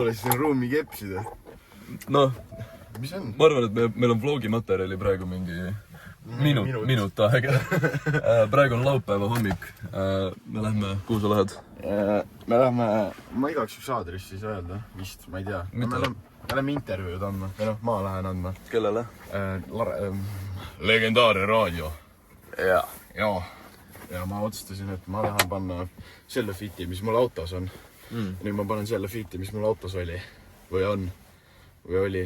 Pole siin ruumi kepsida. Noh, mis on? ma arvan, et meil on vlogi materjali praegu mingi minut aega. Praegu on laupäeva hommik. Me lähme, kuhu sa lähed? Me lähme, ma igaks üks aadressi siis öelda, vist, ma ei tea. Me lähme intervjuud andma, või noh, ma lähen andma. Kellele? Legendaarne raadio. Jaa. Ja ma otsustasin, et ma tahan panna selle fiti, mis mul autos on. Nüüd ma panen selle fiti, mis mul autos oli. Või on. Või oli.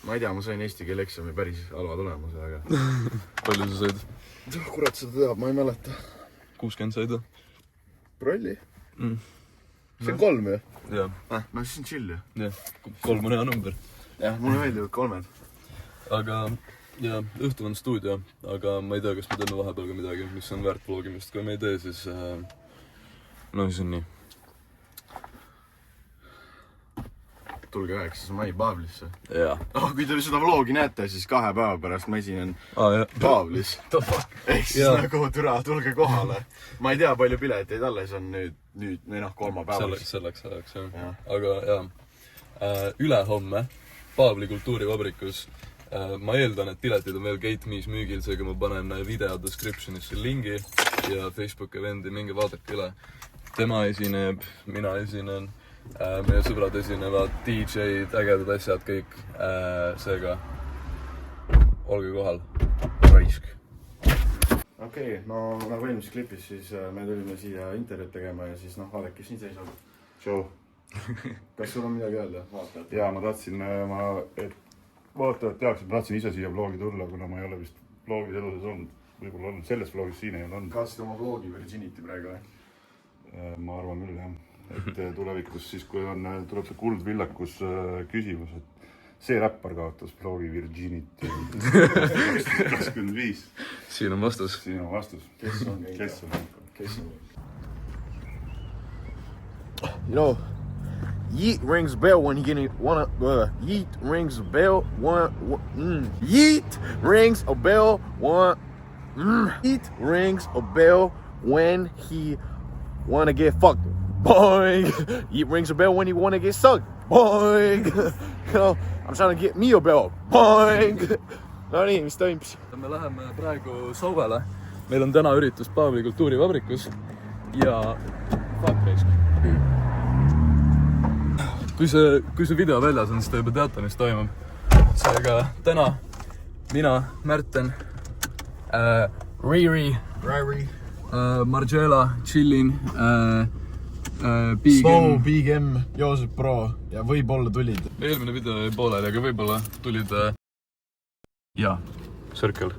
Ma ei tea, ma sain eesti keele eksami päris halva tulemuse, aga... Palju sa said? Kurat, seda teab, ma ei mäleta. 60 said? Prolli? See on 3 ju? Jah. No siis on chill ju. Jah, 3 on hea number. Jah, mulle meeldivad 3. Aga... Ja, õhtul on stuudio, aga ma ei tea, kas me teeme vahepeal ka midagi, mis on väärt vlogimist. Kui me ei tee, siis... No siis on nii. Tulge 9. mai Paavlisse. Jaa. Kui te seda vlogi näete, siis 2 päeva pärast ma esinen Paavlis. Ehk siis nagu türa, tulge kohale. Ma ei tea, palju pileteid alles on nüüd või noh, 3 päevas. Selleks, jah. Aga jaa, ülehomme Paavli kultuurivabrikus ma eeldan, et piletid on veel Gate Me's müügil, seega ma panen video descriptionisse lingi ja Facebooki vendi, minge vaadake üle. Tema esineb, mina esinen, meie sõbrad esinevad, DJ-d, ägedad asjad, kõik. Seega, olge kohal. Raisk. Okei, no nagu eelmises klipis, siis me tulime siia intervjuud tegema ja siis noh, vaadake, kes siin seisab. Show. Kas sul on midagi öelda? Vaatajad. Jaa, ma tahtsin, et vaatajad teaks, et ma tahtsin ise siia vlogi tulla, kuna ma ei ole vist vlogis eluses olnud. Võib-olla olnud, selles vlogis siin ei ole olnud. Kaatsid oma vlogi Virginity praegu, või? Ma arvan küll, jah. Et tulevikus siis, kui tuleb see kuldvillakus küsimus, et see räppar kaotas vlogi Virginity 25. Siin on vastus. Siin on vastus. Kes on? You know, Yeet rings a bell when he getting Yeet rings a bell Yeet rings a bell Yeet rings a bell when he wanna get fucked. Boing. Yeet rings a bell when he wanna get sucked. Boing. You know, I'm trying to get me a bell. Boing. No nii, mis toimub? Me läheme praegu Sauvele. Meil on täna üritus Paavli kultuurivabrikus ja fuck raisk. Kui see video väljas on, siis ta juba teate, mis toimub. Seega täna mina, Märten, Riri, Margiela, Chillin, Big Snow, Big M, Joosep Pro ja võib-olla tulid. Eelmine video jäi pooleli, aga võib-olla tulid ja, Circle.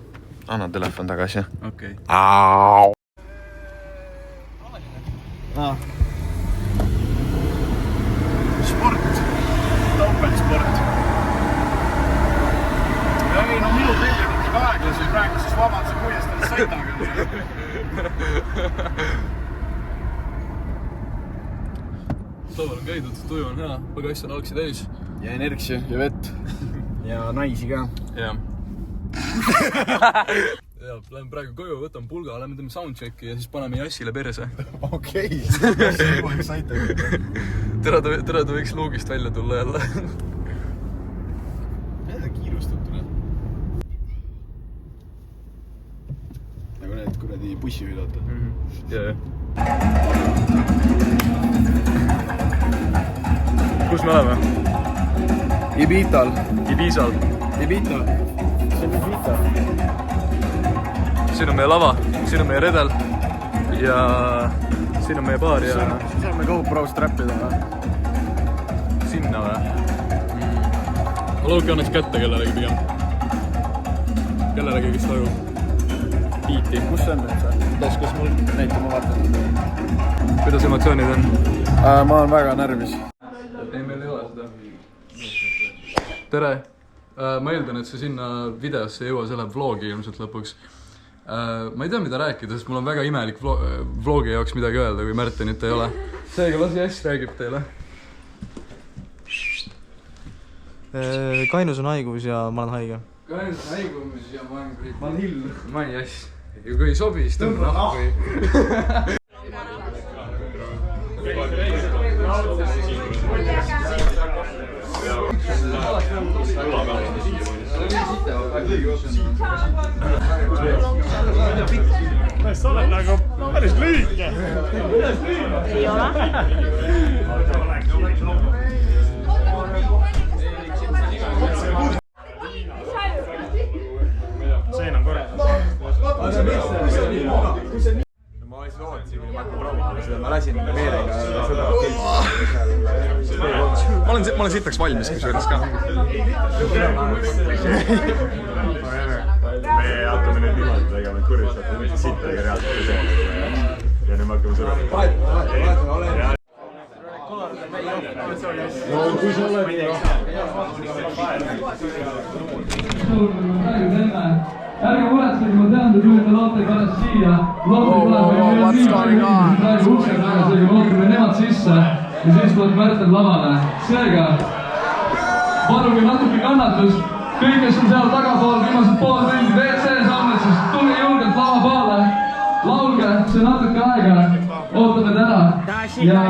Anna telefon tagasi. Okei. Sport. Topelsport. Ei, no minu pilli mitte aeglasi praegu siis vabaduse puiestanud saitaga. Sauvel on käidud, tuju on hea, pagass on algsi täis. Ja energia ja vett. Ja naisi ka. Jah. Ja, lähen praegu koju, võtan pulga, lähme teeme soundchecki ja siis paneme jassile perse. Okei. Tere ta võiks luugist välja tulla jälle. Mida kiirustab tule? Nagu need kuradi bussi hüdata. Jah. Kus me oleme? Ibital. Ibizal. Ibita. See on Ibita. Siin on meie lava, siin on meie redel ja siin on meie baar ja... Siin on me GoPro strappida või? Sinna või? Ma looki annaks kätte kellelegi pigem. Kellelegi, kes tajub biiti. Kus see on nüüd see? Taskas mul näita, ma vaatan. Kuidas emotsioonid on? Ma olen väga närvis. Ei, meil ei ole seda. Tere! Ma eeldan, et see sinna videosse ei jõua, see läheb vlogi ilmselt lõpuks. Ma ei tea, mida rääkida, sest mul on väga imelik vlogi jaoks midagi öelda, kui Märtenit ei ole. Seega lasi Jass räägib teile. Kainus on haigus ja ma olen haige. Kainus on haigus ja ma olen hill. Ma olen Jass. Ja kui ei sobi, siis tõmba nahku. Sa oled nagu päris lühike. Ei ole. Sein on korras. Ma lihtsalt ootasin, kui ma hakkan proovima seda, ma lasin meelega seda ma olen sitaks valmis kusjuures ka. Me hakkame nüüd niimoodi tegema, et kurjustate mitte sittega reaalselt ja nüüd me hakkame sõna. No kui sa oled ärge muretsege, ma tean, te tulite laate pärast siia. Laate praegu ukse taga, seega lootame nemad sisse ja siis tuleb Märtel lavale. Seega, paluge natuke kannatust. Kõik, kes on seal tagapool viimased pool tundi WC-s on, siis tulge julgelt lava peale. Laulge, see natuke aega. Ootame täna. Ja...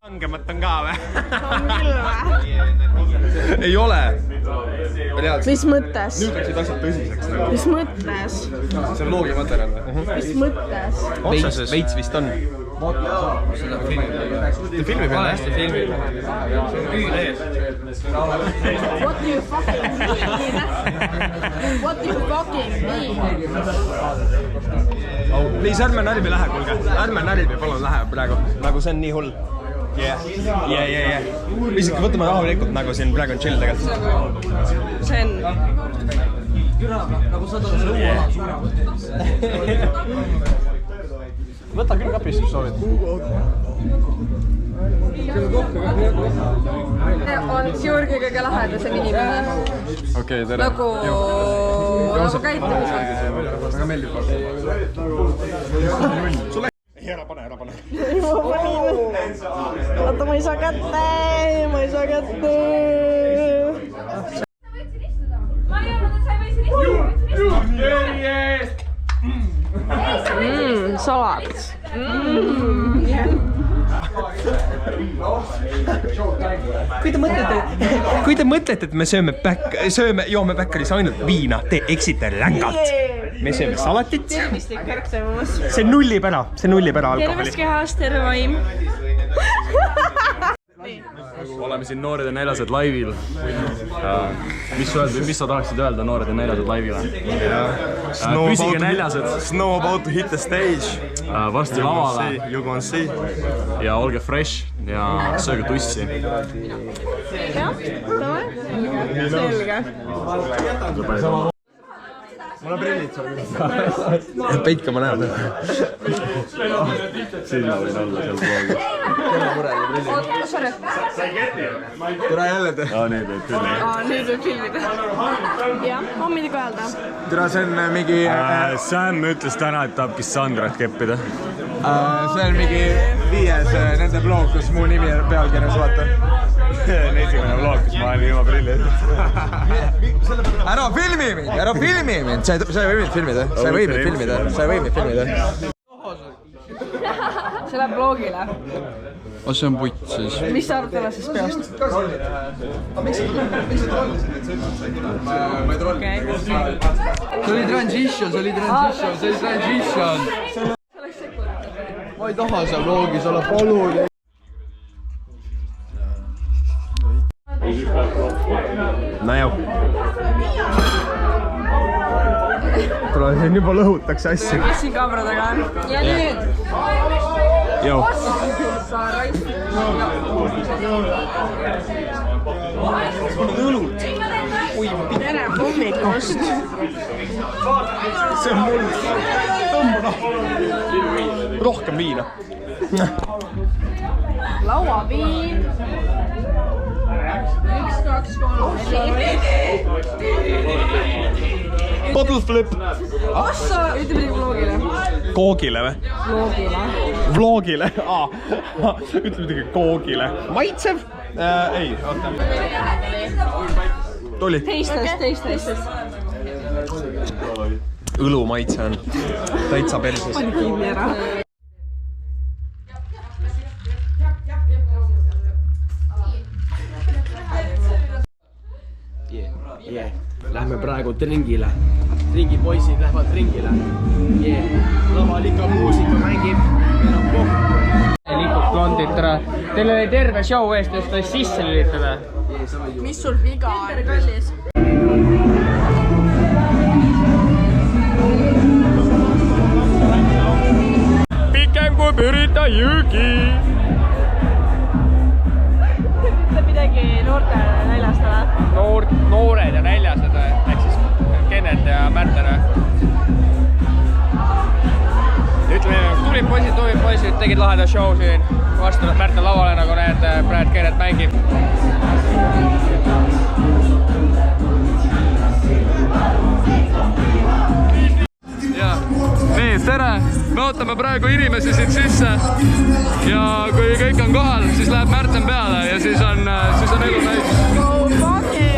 Langemat on ka või? On küll või? Ei ole. Mis mõttes? Nüüd läksid asjad tõsiseks. Mis mõttes? See on loogimaterjal või? Mis mõttes? Veits vist on. Filmi peale hästi filmi. What do you fucking mean? What do you fucking mean? Liis, ärme närvi lähe, kuulge. Ärme närvi, palun lähe praegu. Nagu see on nii hull. Yeah. Isegi võtame rahulikult, nagu siin praegu on chill tegelikult. See on... Võta küll kapist, kui soovid. On Georgi kõige lahedasem inimene. Okei, tere. Nagu käitumisel. Väga meeldib. Ära pane. Oota, ma ei saa kätte. Ma ei öelnud, et sa ei võisi Salat. Kui te mõtlete, et me joome Bäkkaris ainult viina, te eksite rängalt. Me sööme salatit. Tervislik kõrgtemus. See nullib ära alkoholi. Terves kehas, terve vaim. Oleme siin Noored ja Näljased laivil. Mis sa tahaksid öelda Noored ja Näljased laivile? Püsige näljased. Snow about to hit the stage. Varsti lavale. You gonna see. Ja olge fresh ja sööge tussi. Jah, davai. Selge. Mul on prillid seal. Peitke ma näen. Sinna võin olla seal poolgi. Tere jälle te. Nüüd võib küll. Nüüd võib filmida. Jah, on midagi öelda. Tere, see on mingi... Sam ütles täna, et tahab Cassandrat keppida. See on mingi 5. nende vlog, kus mu nimi on pealkirjas, vaata. Esimene vlog, kus ma olen ilma prilli. Ära filmi mind! Sa ei või mind filmida. Sa ei või mind filmida. See läheb vlogile. See on putt siis. Mis sa arvad tänasest peost? Okei. See oli transition. Ma ei taha seal vlogis olla, palun. Näju. Tule, siin juba lõhutakse asju. Kes siin kaamera taga on? Ja nüüd! Jou. Sa raisk. Tere hommikust! See on mul. Tõmba. Rohkem viina. Lauaviin. 1, 2, 3, 4. Bottle flip. Ossa! Ütle midagi vlogile. Koogile või? Vlogile. Vlogile? Ütle midagi koogile. Maitsev? Ei, oota. Tuli. Teistest. Õlu maitse on täitsa perses. Pani kinni ära. Yeah. Lähme praegu ringile. Ringipoisid lähevad ringile. Yeah. Laval ikka muusika mängib. Lipud blondid ära. Teil oli terve show eest, just võis sisse lülitada. Mis sul viga on? Kallis. Pikem kui pürita jõgi. See midagi noortele näljastele? Noored ja näljased, ehk siis Kennet ja Märtene. Ütleme, tulid poisid, tegid laheda show siin. Vastu Märten lavale, nagu näed, praegu Kennet mängib. Nii, tere! Me ootame praegu inimesi siit sisse ja kui kõik on kohal, siis läheb Märten peale ja siis on elu täis. Go fuck it!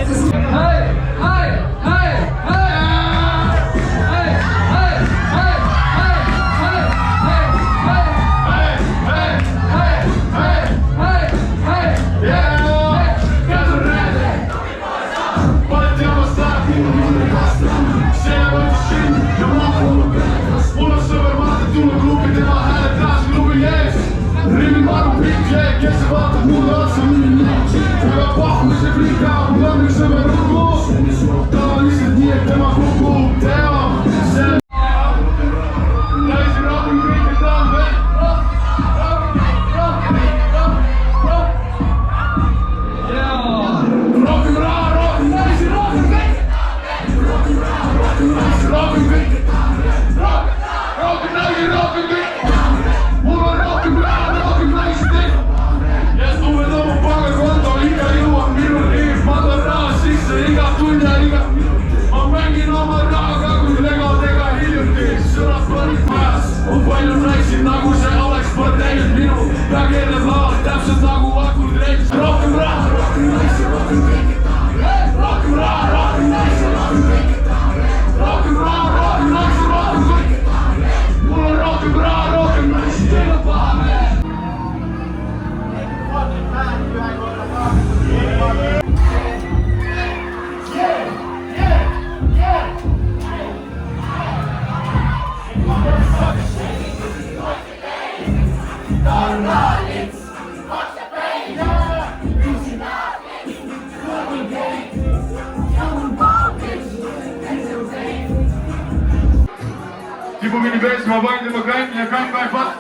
Tipo mini best, maar waar je kan bij vast.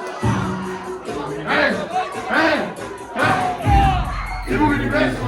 Hey! Tipo mini best.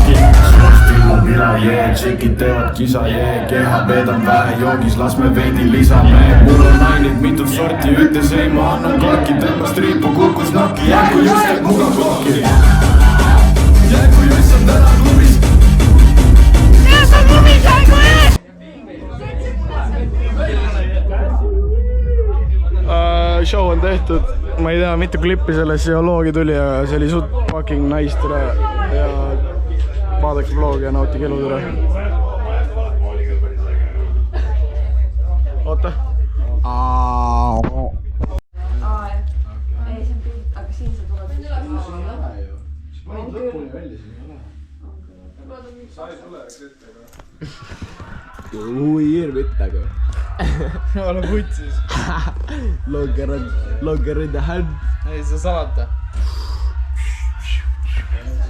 Yeah. kisa, keha veedan vähe joogis, las me veidi lisame. Mul on nainid mitut sorti, ütles ei, ma annan korki, tõmbas triipu, kukkus nokki, jäägu just et muga kokki. Jäägu just on täna klubis. Kes on klubis, jäägu ees! Show on tehtud, ma ei tea, mitu klippi sellesse loogi tuli, aga see oli suht fucking nice tere ja vaadake vlogi ja nautige elu tere. Oota. Ei, see on pilt, aga siin sa tuled. Ma olin lõpuni välja, siin ei ole. Sa ei tule ette, aga... Ui, hirvittaga. Ole putsis. Longer in the hand. Ei, sa salata.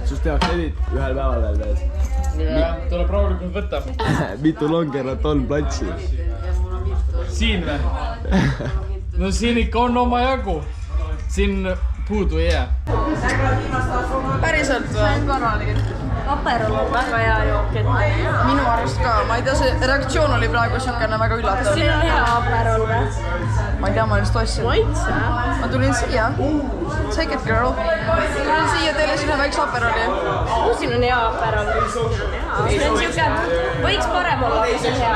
Sust tehakse edit ühel päeval veel mees. Tuleb rahulikult võtta. Mitu longerat on platsil? Siin või? No siin ikka on oma jagu. Siin puudu ei jää. Päriselt või? Aperol on väga hea jook, et minu arust ka, ma ei tea, see reaktsioon oli praegu siukene väga üllatav. Siin on hea Aperol või? Ma ei tea, ma lihtsalt ostsin. Maitse? Ma tulin siia. Take it girl. Tulin siia, tellisin ühe väikse Aperoli. Siin on hea Aperol. See on siuke, võiks parem olla, kui see on hea.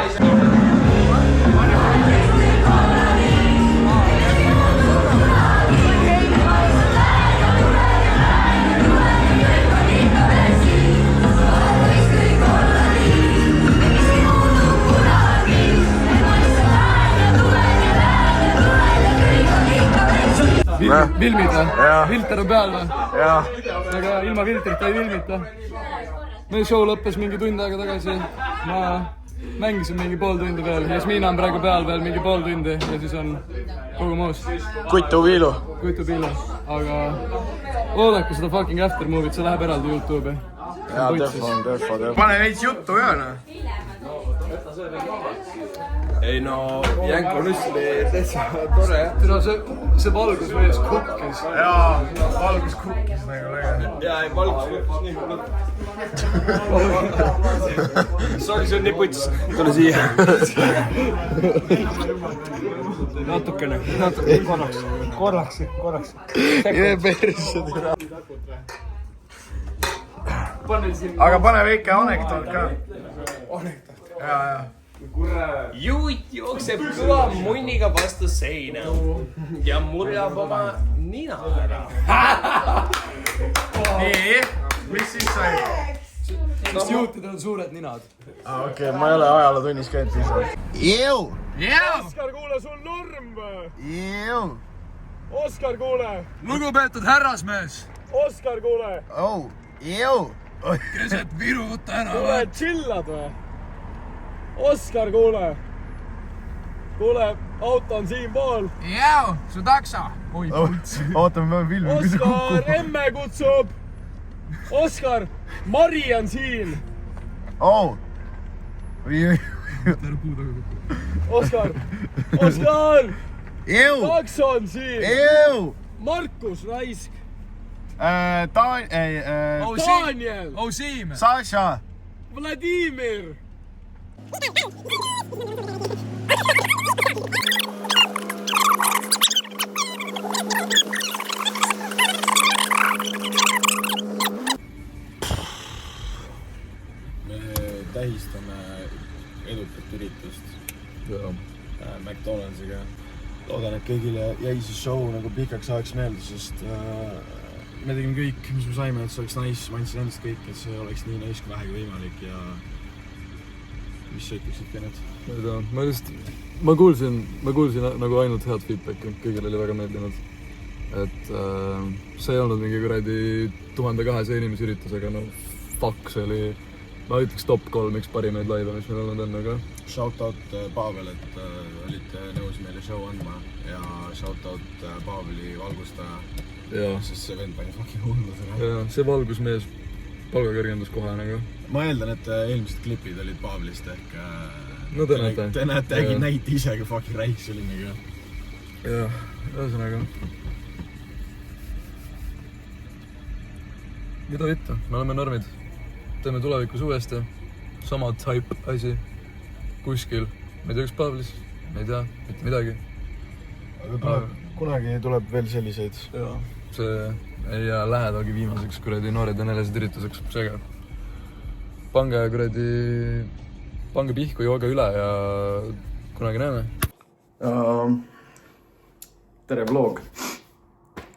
Filmid või? Filter on peal või? Jaa. Aga ilma filtrita ei filmita. Meil show lõppes mingi tund aega tagasi. Ma mängisin mingi pool tundi veel. Jasmina on praegu peal veel mingi pool tundi ja siis on kogu muus. Kutu Viilu. Aga oodake seda fucking aftermovit, see läheb eraldi YouTube'i. Jaa, defo. Pane veits juttu ka, noh. Ei no, Janko Nuss oli täitsa tore. See valgus vees kukkis. Jaa, valgus kukkis nagu väga. Jaa, ei valgus kukkis nii hullult. Sorry, see on nii puts. Tule siia. Natukene, korraks. Jee persse türa. Aga pane väike anekdoot ka. Jaa. Juut jookseb kõva munniga vastu seina ja murjab oma nina ära. Nii, mis siis sai? Sest juutidel on suured ninad. Okei, ma ei ole ajalootunnis käinud piisavalt. Jõu! Oskar, kuule, sul norm või? Jõu! Oskar, kuule! Lugupeetud härrasmees! Oskar, kuule! Oh, jõu! Keset Virut ära või? Kuule, chillad või? Oskar, kuule! Kuule, auto on siinpool. Jõu, su takso. Oi, pults. Ootame, me filmi. Oskar, emme kutsub. Oskar, Mari on siin. Oh. Oskar. Jõu. Takso on siin. Jõu. Markus Raisk. Daniel. Ossiim. Saša. Vladimir. Me tähistame edukat üritust McDonaldsiga. Loodan, et kõigile jäi see show nagu pikaks ajaks meelde, sest me tegime kõik, mis me saime, et see oleks nice. Ma andsin endast kõik, et see oleks nii nice kui vähegi võimalik ja mis sa ütleksid, Kennet? Ma ei tea, ma kuulsin nagu ainult head feedbacki, kõigil oli väga meeldinud. Et see ei olnud mingi kuradi 1200 inimese üritus, aga no fuck, see oli, ma ütleks top 3 üks parimaid laive, mis meil olnud on, aga... Shoutout Pavel, et olite nõus meile show andma ja shoutout Paveli valgustaja, sest see vend pani fucking hullu seda. Jaa, see valgusmees palgakõrgendus kohe nagu. Ma eeldan, et eelmised klipid olid Pavelist ehk... No te näete. Te näete, näite ise, kui fucking räiks oli mingi. Jah, ühesõnaga. Mida vittu, me oleme normid. Teeme tulevikus uuesti. sama type asi kuskil. Ma ei tea, kas Pavlis, ma ei tea, mitte midagi. Aga kunagi tuleb veel selliseid. Jaa, see ei jää lähedagi viimaseks kuradi noored ja nelised ürituseks. Seega pange pihku, jooge üle ja kunagi näeme. Tere vlog.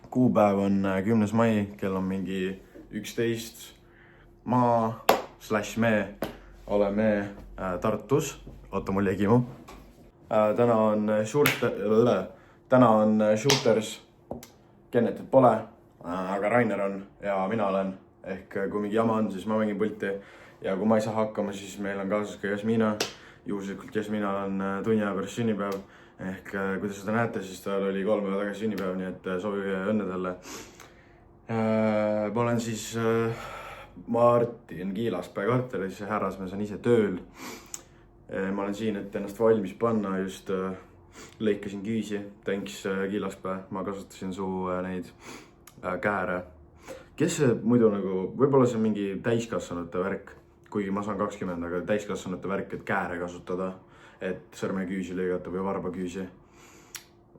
Kuupäev on 10. mai, kell on mingi 11. Me oleme Tartus. Oota, mul jäi kimu. Täna on Shooters. Kennetit pole, aga Rainer on ja mina olen. Ehk kui mingi jama on, siis ma mängin pulti. Ja kui ma ei saa hakkama, siis meil on kaasas ka Jasmina. Juhuslikult Jasminal on tunni aja pärast sünnipäev. Ehk kui te seda näete, siis tal oli 3 päeva tagasi sünnipäev, nii et soovige õnne talle. Ma olen siis Martin Kiilaspää korteris, härrasmees on ise tööl. Ma olen siin, et ennast valmis panna, just lõikasin küüsi. Thanks Kiilaspää, ma kasutasin su neid kääre. Kes see muidu nagu, võib-olla see on mingi täiskasvanute värk, kuigi ma saan 20, aga täiskasvanute värk, et kääre kasutada, et sõrmeküüsi lõigata või varbaküüsi.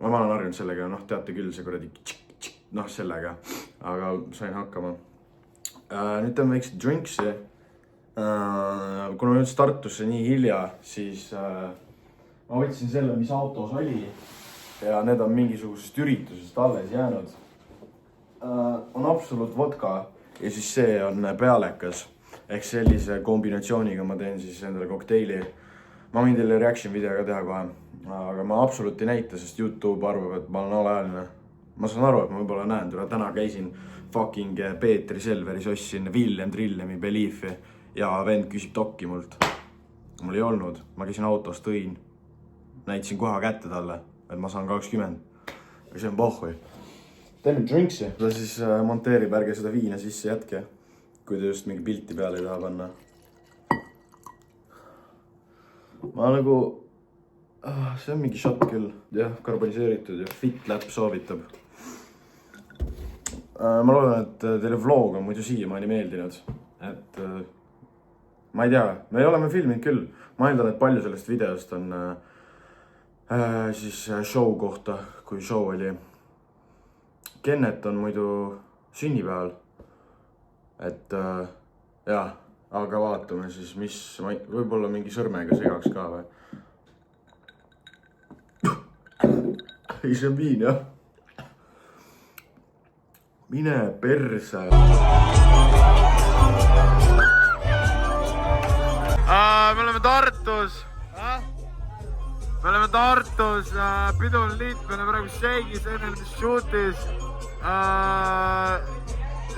Ma olen harjunud sellega, teate küll see kuradi sellega, aga sain hakkama. Nüüd teeme väikse drinksi. Kuna ma jõudsin Tartusse nii hilja, siis ma võtsin selle, mis autos oli ja need on mingisugusest üritusest alles jäänud. On Absolut vodka ja siis see on pealekas. Ehk sellise kombinatsiooniga ma teen siis endale kokteili. Ma võin teile reaction video ka teha kohe, aga ma Absolut ei näita, sest YouTube arvab, et ma olen alaealine. Ma saan aru, et ma võib-olla näen, täna käisin fucking Peetri Selveris, ostsin Willem Trillemi Beliefi ja vend küsib dokki mult. Mul ei olnud, ma käisin autos, tõin, näitasin koha kätte talle, et ma saan 20. Ja see on pohhui. Teeme drinksi. Ta siis monteerib, ärge seda viina sisse jätke, kui te just mingi pilti peale ei taha panna. Ma nagu... see on mingi shot küll. Jah, karboniseeritud ja FitLab soovitab. Ma loodan, et teile vlog on muidu siiamaani meeldinud. Et... ma ei tea, me oleme filminud küll. Ma eeldan, et palju sellest videost on siis show kohta, kui show oli. Kennet on muidu sünnipäeval. Et jah, aga vaatame siis, mis võib-olla mingi sõrmega segaks ka või. Ei, see on viin, jah. Mine perse. Me oleme Tartus. Me oleme Tartus. Pidu on liit, me oleme praegu Sheigis, enne mis shootis.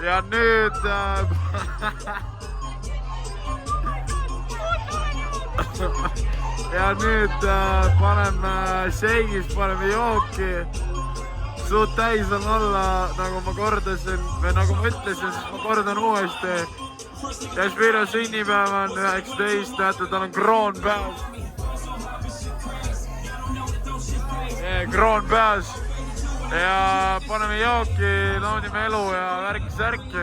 Ja nüüd... ja nüüd paneme Sheigis, paneme jooki. Suud täis on olla, nagu ma kordasin, või nagu ma ütlesin, siis ma kordan uuesti. Jasmina sünnipäev on 19, näete, tal on kroon peas. Kroon peas. Ja paneme jooki, naudime elu ja värki-särki.